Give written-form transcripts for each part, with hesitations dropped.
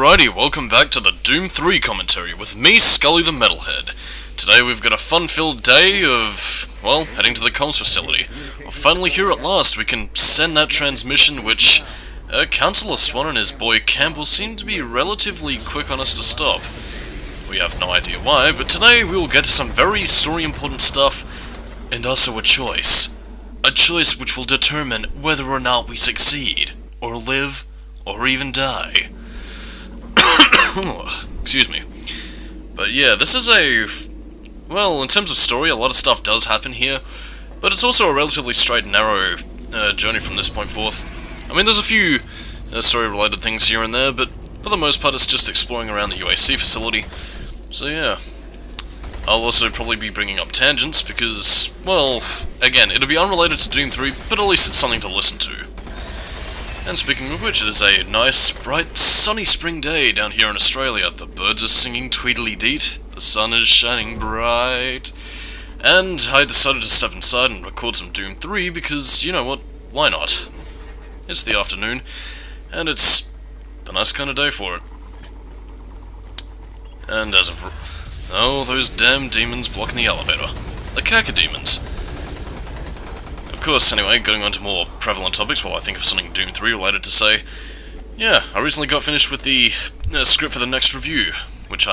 Alrighty, welcome back to the Doom 3 commentary with me, Skully the Metalhead. Today we've got a fun-filled day of, well, heading to the comms facility. We're finally here at last. We can send that transmission which Councillor Swan and his boy Campbell seem to be relatively quick on us to stop. We have no idea why, but today we will get to some very story-important stuff, and also a choice. A choice which will determine whether or not we succeed, or live, or even die. Excuse me. But yeah, this is well, in terms of story, a lot of stuff does happen here, but it's also a relatively straight and narrow journey from this point forth. I mean, there's a few story-related things here and there, but for the most part it's just exploring around the UAC facility. So yeah. I'll also probably be bringing up tangents because, well, again, it'll be unrelated to Doom 3, but at least it's something to listen to. And speaking of which, it is a nice, bright, sunny spring day down here in Australia. The birds are singing tweedly-deet, the sun is shining bright, and I decided to step inside and record some Doom 3 because, you know what, why not? It's the afternoon, and it's the nice kind of day for it. And as of... oh, those damn demons blocking the elevator. The cacodemons. Of course, anyway, going on to more prevalent topics while I think of something Doom 3 related to say. Yeah, I recently got finished with the script for the next review, which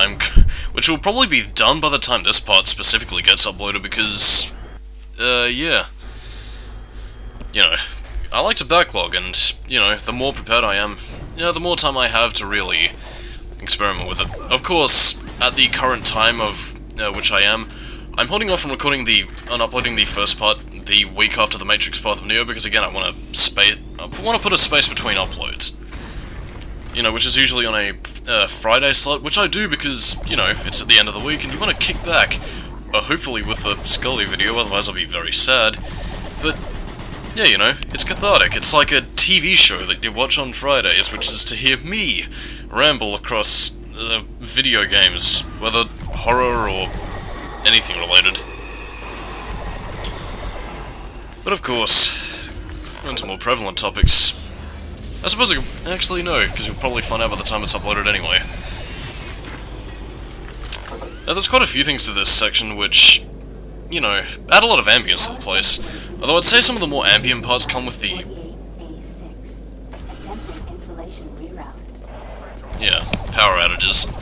will probably be done by the time this part specifically gets uploaded because, yeah. You know, I like to backlog and, you know, the more prepared I am, the more time I have to really experiment with it. Of course, at the current time of which I'm holding off on uploading the first part the week after the Matrix Path of Neo because again I want to put a space between uploads. You know, which is usually on a Friday slot, which I do because, you know, it's at the end of the week and you want to kick back, hopefully with the Skully video, otherwise I'll be very sad. But yeah, you know, it's cathartic. It's like a TV show that you watch on Fridays, which is to hear me ramble across video games, whether horror or anything related. But of course, on to more prevalent topics. I suppose actually no, because you'll probably find out by the time it's uploaded anyway. Now, there's quite a few things to this section which, you know, add a lot of ambience to the place. Although I'd say some of the more ambient parts come with the... yeah, power outages.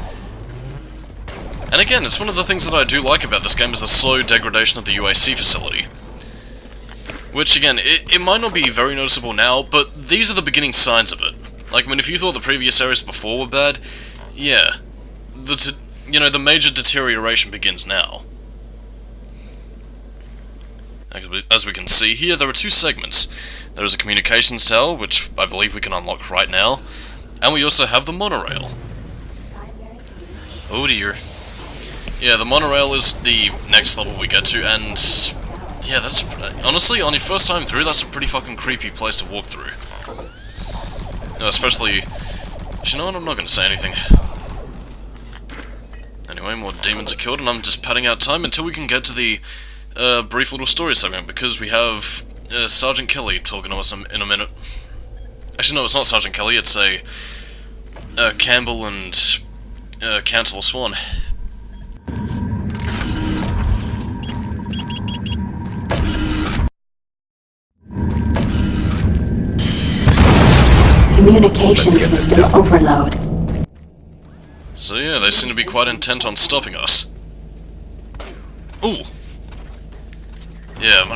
And again, it's one of the things that I do like about this game is the slow degradation of the UAC facility. Which, again, it might not be very noticeable now, but these are the beginning signs of it. Like, I mean, if you thought the previous areas before were bad, yeah, you know, the major deterioration begins now. As we can see here, there are two segments. There is a communications tower, which I believe we can unlock right now, and we also have the monorail. Oh dear. Yeah, the monorail is the next level we get to, and yeah, that's honestly, on your first time through, that's a pretty fucking creepy place to walk through. Especially, you know what, I'm not going to say anything. Anyway, more demons are killed, and I'm just padding out time until we can get to the brief little story segment, because we have Sergeant Kelly talking to us in a minute. Actually, no, it's not Sergeant Kelly, it's Campbell and Councillor Swan. Communication system overload. So yeah, they seem to be quite intent on stopping us. Ooh. Yeah,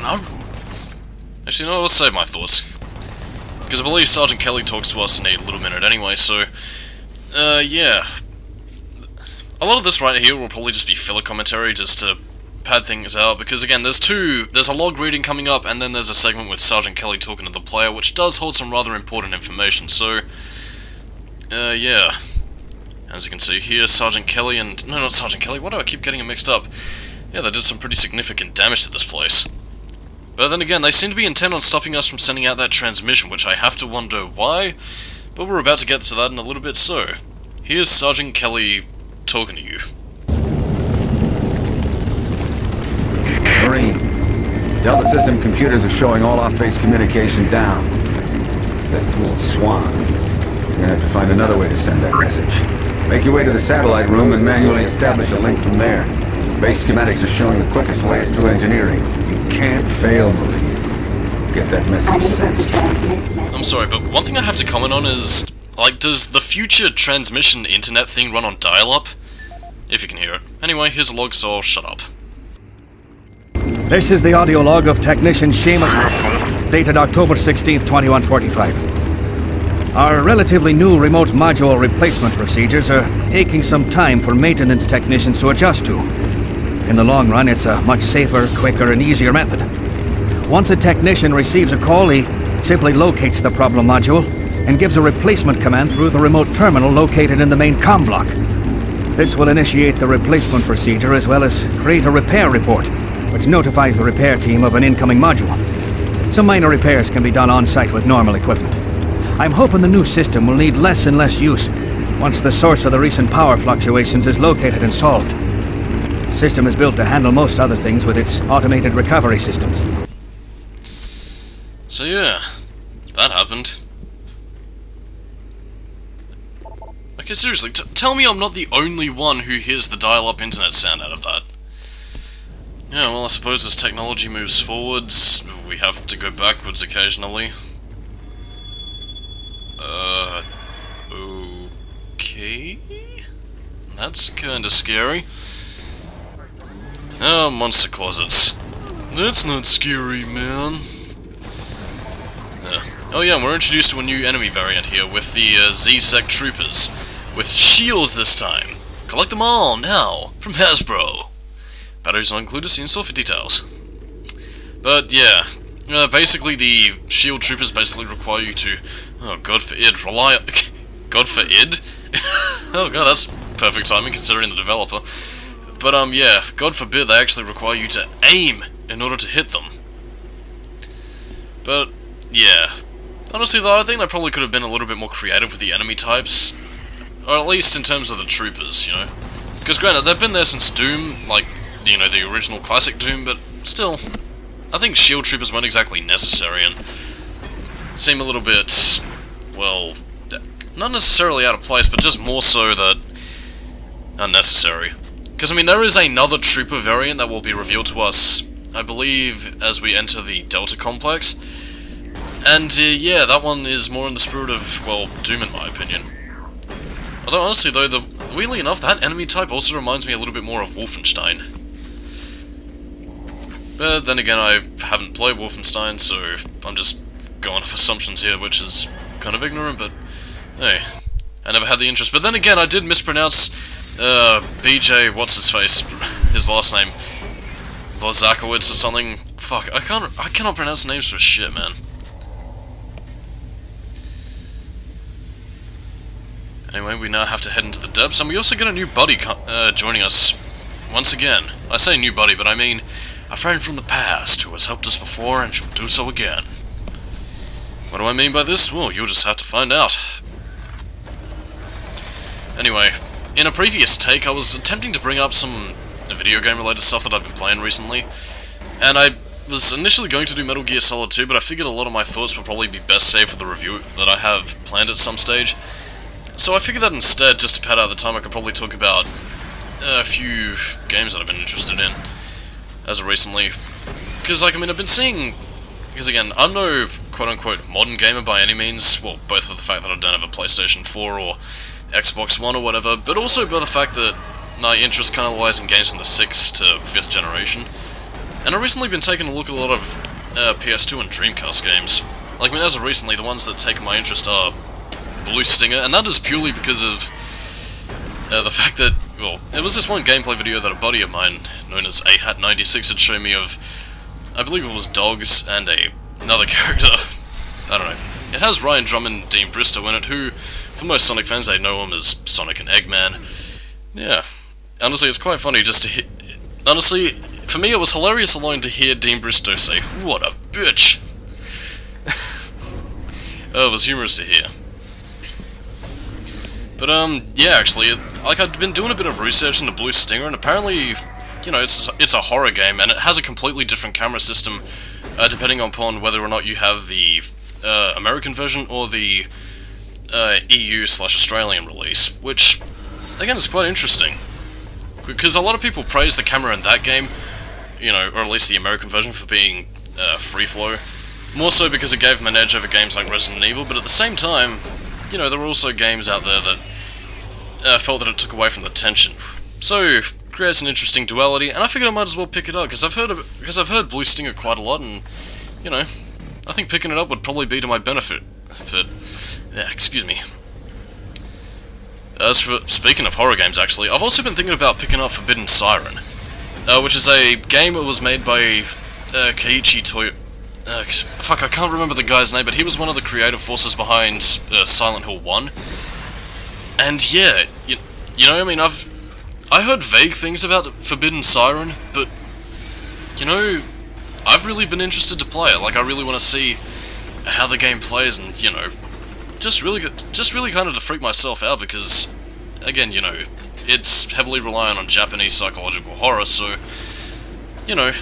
actually, no, I'll save my thoughts. Because I believe Sergeant Kelly talks to us in a little minute anyway, so... yeah. A lot of this right here will probably just be filler commentary, just to pad things out, because again, there's a log reading coming up, and then there's a segment with Sergeant Kelly talking to the player, which does hold some rather important information, so... yeah. As you can see here, Sergeant Kelly and... no, not Sergeant Kelly, why do I keep getting them mixed up? Yeah, they did some pretty significant damage to this place. But then again, they seem to be intent on stopping us from sending out that transmission, which I have to wonder why, but we're about to get to that in a little bit, so... here's Sergeant Kelly talking to you. Marine, Delta System computers are showing all off-base communication down. It's that fool Swan. You're gonna have to find another way to send that message. Make your way to the satellite room and manually establish a link from there. Base schematics are showing the quickest way is through engineering. You can't fail, Marie. Get that message sent. I'm sorry, but one thing I have to comment on is, like, does the future transmission internet thing run on dial-up? If you can hear it. Anyway, here's a log, so I'll shut up. This is the audio log of Technician Seamus, dated October 16th, 2145. Our relatively new remote module replacement procedures are taking some time for maintenance technicians to adjust to. In the long run, it's a much safer, quicker, and easier method. Once a technician receives a call, he simply locates the problem module and gives a replacement command through the remote terminal located in the main comm block. This will initiate the replacement procedure as well as create a repair report, which notifies the repair team of an incoming module. Some minor repairs can be done on-site with normal equipment. I'm hoping the new system will need less and less use once the source of the recent power fluctuations is located and solved. The system is built to handle most other things with its automated recovery systems. So yeah, that happened. Okay, seriously, tell me I'm not the only one who hears the dial-up internet sound out of that. Yeah, well, I suppose as technology moves forwards, we have to go backwards occasionally. Okay? That's kinda scary. Oh, monster closets. That's not scary, man. Oh yeah, and we're introduced to a new enemy variant here with the Z-Sec troopers. With shields this time. Collect them all, now, from Hasbro. Batteries not included, see in-store for details. But yeah, basically the shield troopers basically require you to, oh god forbid, rely on... God forbid? Oh god, that's perfect timing considering the developer. But yeah, god forbid they actually require you to aim in order to hit them. But, yeah. Honestly though, I think they probably could have been a little bit more creative with the enemy types. Or at least in terms of the troopers, you know. Because granted, they've been there since Doom, like, you know, the original classic Doom, but still, I think shield troopers weren't exactly necessary and seem a little bit, well, not necessarily out of place, but just more so that unnecessary. Because, I mean, there is another trooper variant that will be revealed to us, I believe, as we enter the Delta Complex. And, yeah, that one is more in the spirit of, well, Doom in my opinion. Although, honestly, though, weirdly enough, that enemy type also reminds me a little bit more of Wolfenstein. But then again, I haven't played Wolfenstein, so I'm just going off assumptions here, which is kind of ignorant, but hey, I never had the interest. But then again, I did mispronounce BJ, what's-his-face, his last name, Blazakowicz or something. Fuck, I cannot pronounce names for shit, man. Anyway, we now have to head into the depths, and we also get a new buddy joining us once again. I say new buddy, but I mean a friend from the past who has helped us before and shall do so again. What do I mean by this? Well, you'll just have to find out. Anyway, in a previous take, I was attempting to bring up some video game-related stuff that I've been playing recently, and I was initially going to do Metal Gear Solid 2, but I figured a lot of my thoughts would probably be best saved for the review that I have planned at some stage. So I figured that instead, just to pad out the time, I could probably talk about a few games that I've been interested in as of recently. Because, like, I mean, I've been seeing... Because, again, I'm no quote-unquote modern gamer by any means. Well, both of the fact that I don't have a PlayStation 4 or Xbox One or whatever, but also by the fact that my interest kind of lies in games from the 6th to 5th generation. And I've recently been taking a look at a lot of PS2 and Dreamcast games. Like, I mean, as of recently, the ones that take my interest are Blue Stinger, and that is purely because of the fact that, well, it was this one gameplay video that a buddy of mine, known as AHAT96, had shown me of, I believe it was dogs and another character. I don't know. It has Ryan Drummond and Dean Bristow in it, who, for most Sonic fans, they know him as Sonic and Eggman. Yeah. Honestly, it's quite funny just to hear... Honestly, for me, it was hilarious alone to hear Dean Bristow say, "What a bitch!" Oh, it was humorous to hear. But, yeah, actually, like, I've been doing a bit of research into Blue Stinger, and apparently, you know, it's a horror game, and it has a completely different camera system, depending upon whether or not you have the American version or the EU/Australian release, which, again, is quite interesting. Because a lot of people praise the camera in that game, you know, or at least the American version, for being free flow. More so because it gave them an edge over games like Resident Evil, but at the same time, you know, there were also games out there that felt that it took away from the tension. So, creates an interesting duality, and I figured I might as well pick it up, because I've heard Blue Stinger quite a lot, and, you know, I think picking it up would probably be to my benefit. But, yeah, excuse me. As for, speaking of horror games, actually, I've also been thinking about picking up Forbidden SiRen, which is a game that was made by Keiichi Toyo... fuck, I can't remember the guy's name, but he was one of the creative forces behind Silent Hill 1. And yeah, you know, I mean, I heard vague things about Forbidden SiRen, but, you know, I've really been interested to play it. Like, I really want to see how the game plays, and, you know, just really kind of to freak myself out, because, again, you know, it's heavily reliant on Japanese psychological horror, so, you know,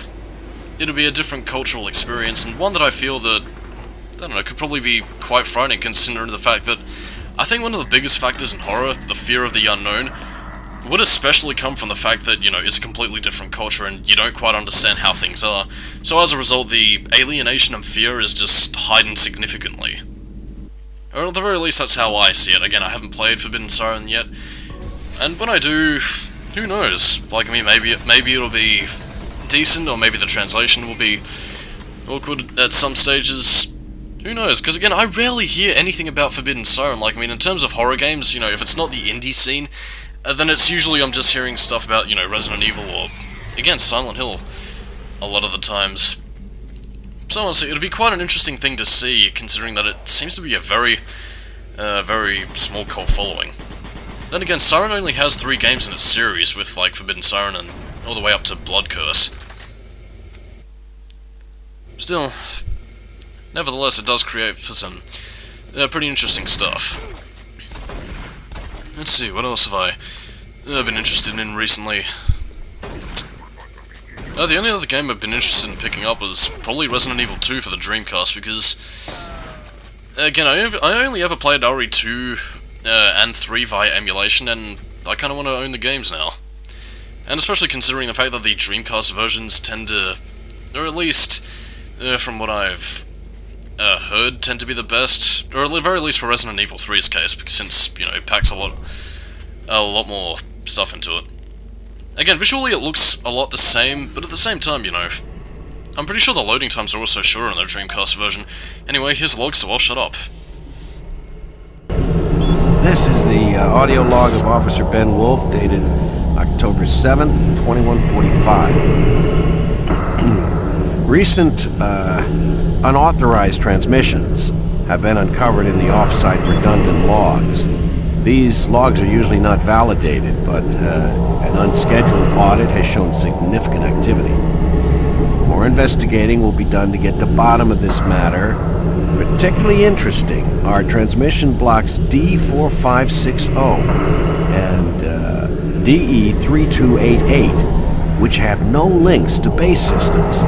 it'll be a different cultural experience, and one that I feel that, I don't know, could probably be quite frightening, considering the fact that I think one of the biggest factors in horror, the fear of the unknown, would especially come from the fact that, you know, it's a completely different culture and you don't quite understand how things are. So as a result, the alienation and fear is just heightened significantly. Or at the very least, that's how I see it. Again, I haven't played Forbidden SiRen yet, and when I do, who knows? Like, I mean, maybe it'll be decent, or maybe the translation will be awkward at some stages. Who knows? Because again, I rarely hear anything about Forbidden SiRen. Like, I mean, in terms of horror games, you know, if it's not the indie scene, then it's usually I'm just hearing stuff about, you know, Resident Evil or, again, Silent Hill a lot of the times. So honestly, it'll be quite an interesting thing to see, considering that it seems to be a very small cult following. Then again, SiRen only has 3 games in its series, with, like, Forbidden SiRen and all the way up to Blood Curse. Still, nevertheless, it does create for some pretty interesting stuff. Let's see, what else have I been interested in recently? The only other game I've been interested in picking up was probably Resident Evil 2 for the Dreamcast, because, again, I only ever played RE2 and 3 via emulation, and I kind of want to own the games now. And especially considering the fact that the Dreamcast versions tend to, or at least, from what I've heard, tend to be the best, or at the very least for Resident Evil 3's case, because since, you know, it packs a lot more stuff into it. Again, visually it looks a lot the same, but at the same time, you know, I'm pretty sure the loading times are also shorter in the Dreamcast version. Anyway, here's the log, so I'll shut up. This is the audio log of Officer Ben Wolf, dated October 7th, 2145. Recent unauthorized transmissions have been uncovered in the off-site redundant logs. These logs are usually not validated, but an unscheduled audit has shown significant activity. More investigating will be done to get to the bottom of this matter. Particularly interesting are transmission blocks D4560 and DE3288, which have no links to base systems.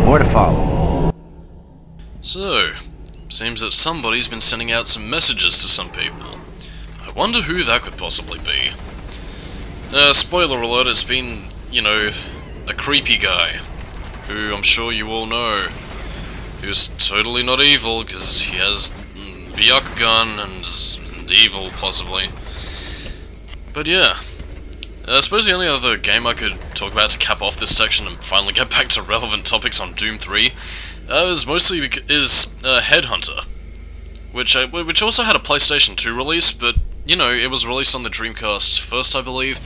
More to follow. So, seems that somebody's been sending out some messages to some people. I wonder who that could possibly be. Spoiler alert, it's been, you know, a creepy guy, who I'm sure you all know, who's totally not evil, because he has Byakugan and evil, possibly. But yeah, I suppose the only other game I could talk about to cap off this section and finally get back to relevant topics on Doom 3 is Headhunter, which also had a PlayStation 2 release, but, you know, it was released on the Dreamcast first, I believe.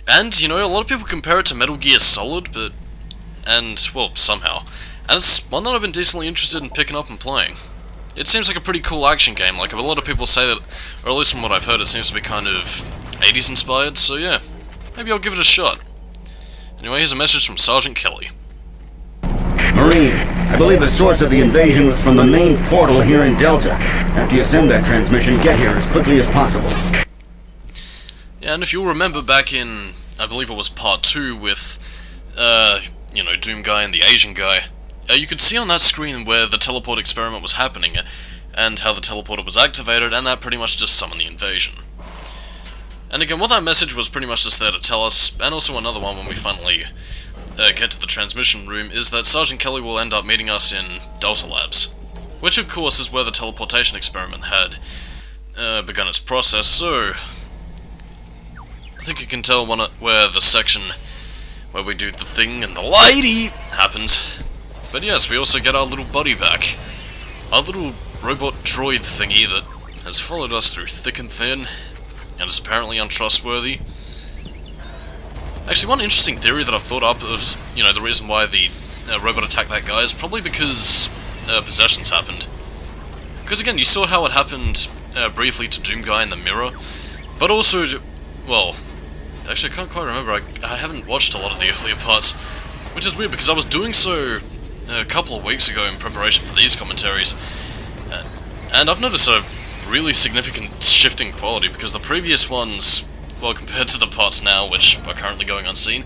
And, you know, a lot of people compare it to Metal Gear Solid, well, somehow. And it's one that I've been decently interested in picking up and playing. It seems like a pretty cool action game. Like, a lot of people say that, or at least from what I've heard, it seems to be kind of 80s inspired, so yeah, maybe I'll give it a shot. Anyway, here's a message from Sergeant Kelly. Marine, I believe the source of the invasion was from the main portal here in Delta. After you send that transmission, get here as quickly as possible. Yeah, and if you'll remember back in, I believe it was part 2 with, you know, Doom Guy and the Asian guy, you could see on that screen where the teleport experiment was happening, and how the teleporter was activated, and that pretty much just summoned the invasion. And again, what that message was pretty much just there to tell us, and also another one when we finally get to the transmission room, is that Sergeant Kelly will end up meeting us in Delta Labs, which of course is where the teleportation experiment had begun its process, so I think you can tell where the section where we do the thing and the lady happens. But yes, we also get our little buddy back. Our little robot droid thingy that has followed us through thick and thin, and is apparently untrustworthy. Actually, one interesting theory that I've thought up of, the reason why the robot attacked that guy is probably because possessions happened. Because again, you saw how it happened briefly to Doom Guy in the mirror, but also, well, actually I can't quite remember, I haven't watched a lot of the earlier parts, which is weird because I was doing so a couple of weeks ago in preparation for these commentaries, and I've noticed a really significant shift in quality, because the previous ones, well, compared to the parts now, which are currently going unseen,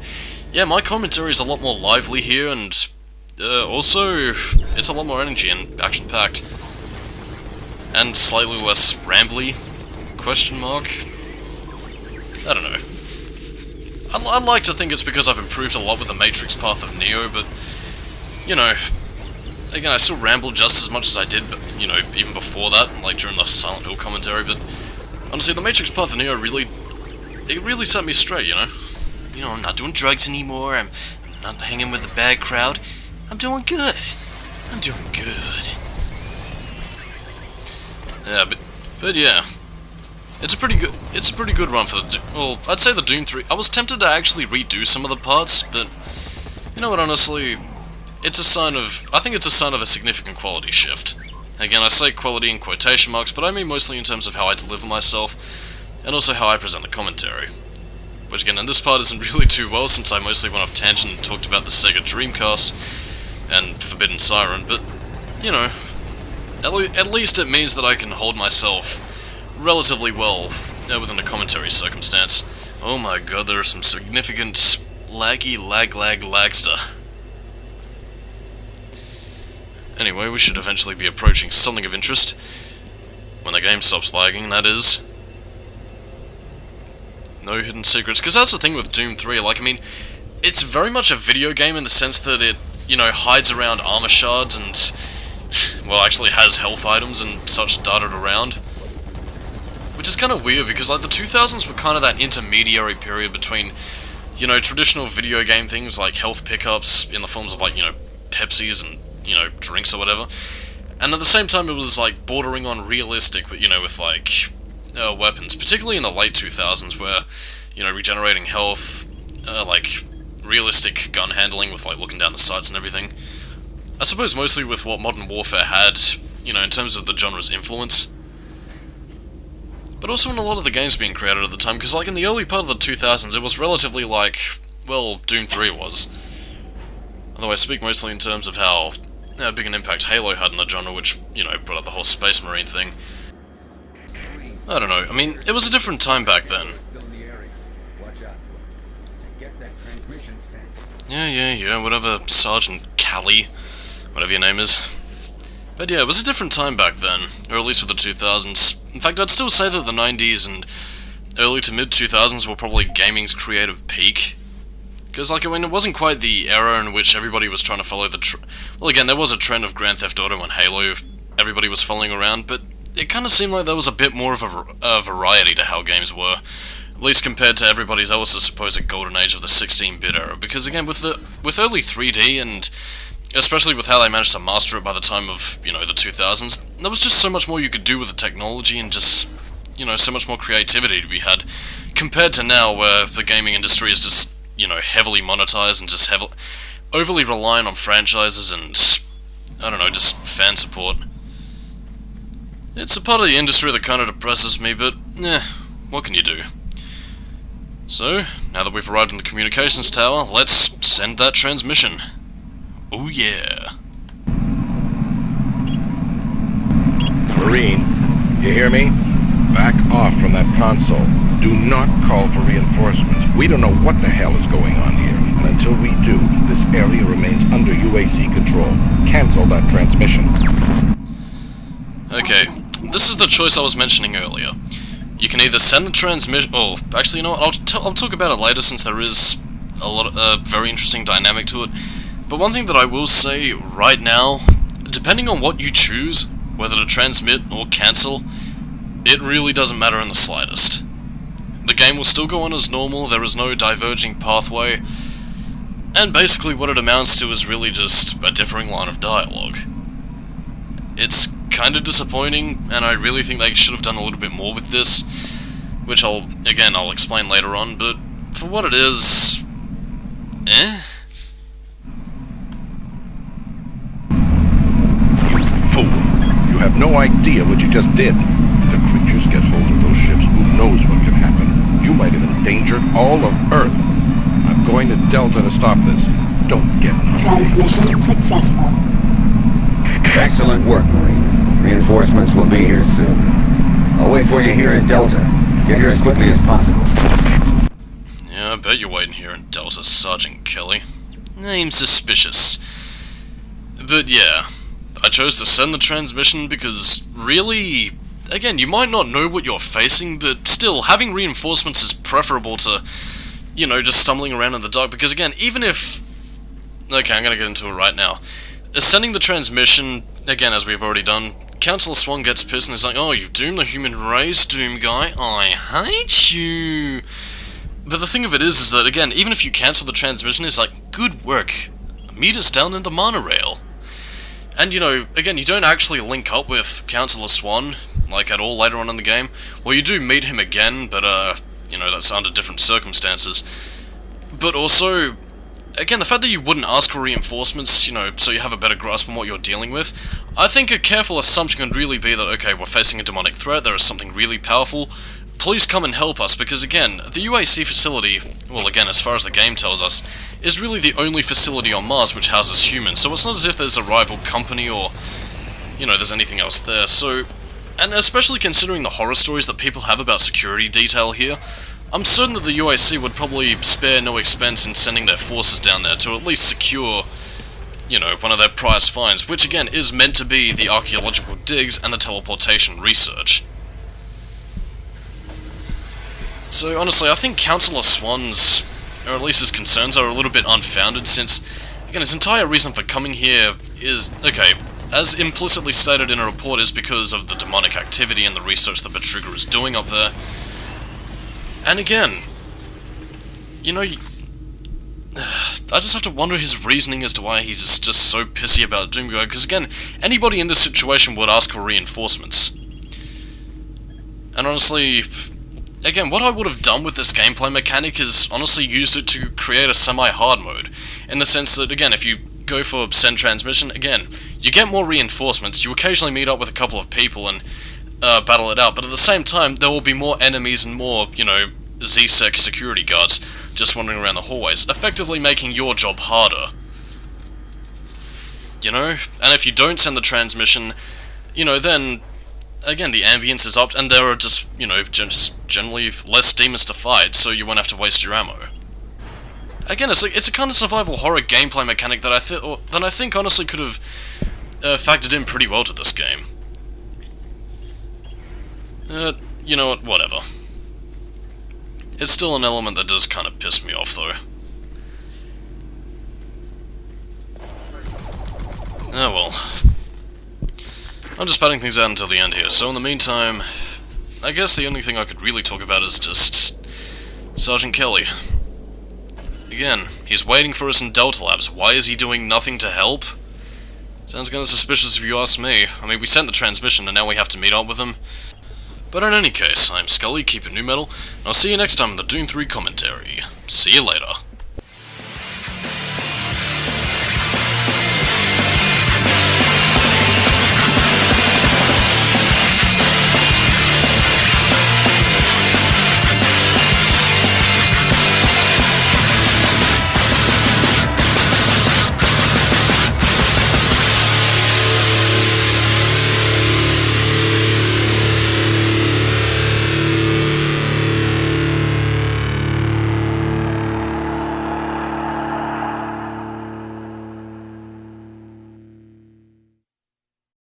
yeah, my commentary is a lot more lively here, and also, it's a lot more energy and action-packed. And slightly less rambly, question mark? I don't know. I'd like to think it's because I've improved a lot with the Matrix path of Neo, but, again, I still ramble just as much as I did, but, even before that, like during the Silent Hill commentary, but honestly, the Matrix path of Neo really set me straight, I'm not doing drugs anymore, I'm not hanging with the bad crowd, I'm doing good. I'm doing good. Yeah, but yeah. It's a pretty good run for the, well, I'd say the Doom 3, I was tempted to actually redo some of the parts, but, you know what, honestly, I think it's a sign of a significant quality shift. Again, I say quality in quotation marks, but I mean mostly in terms of how I deliver myself, and also how I present the commentary. Which again, in this part isn't really too well, since I mostly went off tangent and talked about the Sega Dreamcast and Forbidden SiRen, but, at least it means that I can hold myself relatively well within a commentary circumstance. Oh my god, there are some significant lagster. Anyway, we should eventually be approaching something of interest. When the game stops lagging, that is. No hidden secrets, because that's the thing with Doom 3, it's very much a video game in the sense that it, hides around armor shards and, well, actually has health items and such dotted around. Which is kind of weird, because, the 2000s were kind of that intermediary period between, traditional video game things like health pickups in the forms of, Pepsis and, drinks or whatever. And at the same time, it was, bordering on realistic, with, weapons, particularly in the late 2000s, where, regenerating health, realistic gun handling with, looking down the sights and everything. I suppose mostly with what Modern Warfare had, in terms of the genre's influence. But also in a lot of the games being created at the time, because, in the early part of the 2000s, it was relatively well, Doom 3 was. Although I speak mostly in terms of how big an impact Halo had in the genre, which, brought up the whole Space Marine thing. I don't know, it was a different time back then. Yeah, whatever, Sergeant Kelly, whatever your name is. But yeah, it was a different time back then, or at least with the 2000s. In fact, I'd still say that the 90s and early to mid-2000s were probably gaming's creative peak. Because, it wasn't quite the era in which everybody was trying to follow the well, again, there was a trend of Grand Theft Auto and Halo everybody was following around, but it kind of seemed like there was a bit more of a variety to how games were. At least compared to everybody else's supposed golden age of the 16-bit era. Because, again, with early 3D, and especially with how they managed to master it by the time of, the 2000s, there was just so much more you could do with the technology, and just, so much more creativity to be had, compared to now, where the gaming industry is just, heavily monetized and just overly reliant on franchises and, I don't know, just fan support. It's a part of the industry that kind of depresses me, but, what can you do? So, now that we've arrived in the communications tower, let's send that transmission. Oh yeah. Marine, you hear me? Back off from that console. Do not call for reinforcements. We don't know what the hell is going on here. And until we do, this area remains under UAC control. Cancel that transmission. Okay, this is the choice I was mentioning earlier. You can either send the transmission... Oh, actually, you know what? I'll talk about it later since there is a lot of very interesting dynamic to it. But one thing that I will say right now, depending on what you choose, whether to transmit or cancel, it really doesn't matter in the slightest. The game will still go on as normal, there is no diverging pathway, and basically what it amounts to is really just a differing line of dialogue. It's kinda disappointing, and I really think they should have done a little bit more with this, which I'll explain later on, but for what it is... eh? You fool! You have no idea what you just did. If the creatures get hold of those ships, who knows what can happen? You might have endangered all of Earth. I'm going to Delta to stop this. Don't get in. Transmission successful. Excellent work, Marine. Reinforcements will be here soon. I'll wait for you here at Delta. Get here as quickly as possible. Yeah, I bet you're waiting here in Delta, Sergeant Kelly. Name suspicious. But yeah, I chose to send the transmission because, really... Again, you might not know what you're facing, but still, having reinforcements is preferable to, you know, just stumbling around in the dark, because again, even if... Okay, I'm gonna get into it right now. Sending the transmission, again, as we've already done, Councillor Swan gets pissed and is like, oh, you've doomed the human race, Doom Guy, I hate you! But the thing of it is that, again, even if you cancel the transmission, it's like, good work, meet us down in the monorail. And, you know, again, you don't actually link up with Councillor Swan, like, at all later on in the game. Well, you do meet him again, but, you know, that's under different circumstances. But also, again, the fact that you wouldn't ask for reinforcements, you know, so you have a better grasp on what you're dealing with, I think a careful assumption can really be that, okay, we're facing a demonic threat, there is something really powerful, please come and help us, because again, the UAC facility, well again, as far as the game tells us, is really the only facility on Mars which houses humans, so it's not as if there's a rival company or, you know, there's anything else there, so... And especially considering the horror stories that people have about security detail here, I'm certain that the UAC would probably spare no expense in sending their forces down there to at least secure, you know, one of their prize finds, which again is meant to be the archaeological digs and the teleportation research. So honestly, I think Councillor Swan's, or at least his concerns, are a little bit unfounded since, again, his entire reason for coming here is, okay, as implicitly stated in a report, is because of the demonic activity and the research that Betruger is doing up there. And again, you know, I just have to wonder his reasoning as to why he's just so pissy about Doomguy, because again, anybody in this situation would ask for reinforcements. And honestly, again, what I would have done with this gameplay mechanic is honestly used it to create a semi-hard mode, in the sense that, again, if you go for send transmission, again, you get more reinforcements, you occasionally meet up with a couple of people and battle it out, but at the same time, there will be more enemies and more, you know, Z-Sec security guards just wandering around the hallways, effectively making your job harder. You know? And if you don't send the transmission, you know, then, again, the ambience is up, and there are just, you know, just generally less demons to fight, so you won't have to waste your ammo. Again, it's a kind of survival horror gameplay mechanic that I think honestly could have factored in pretty well to this game. You know what, whatever. It's still an element that does kind of piss me off, though. Oh well. I'm just padding things out until the end here, so in the meantime, I guess the only thing I could really talk about is just Sergeant Kelly. Again, he's waiting for us in Delta Labs. Why is he doing nothing to help? Sounds kinda suspicious if you ask me. I mean, we sent the transmission and now we have to meet up with him. But in any case, I'm Skully, keep it new metal, and I'll see you next time in the Doom 3 commentary. See you later.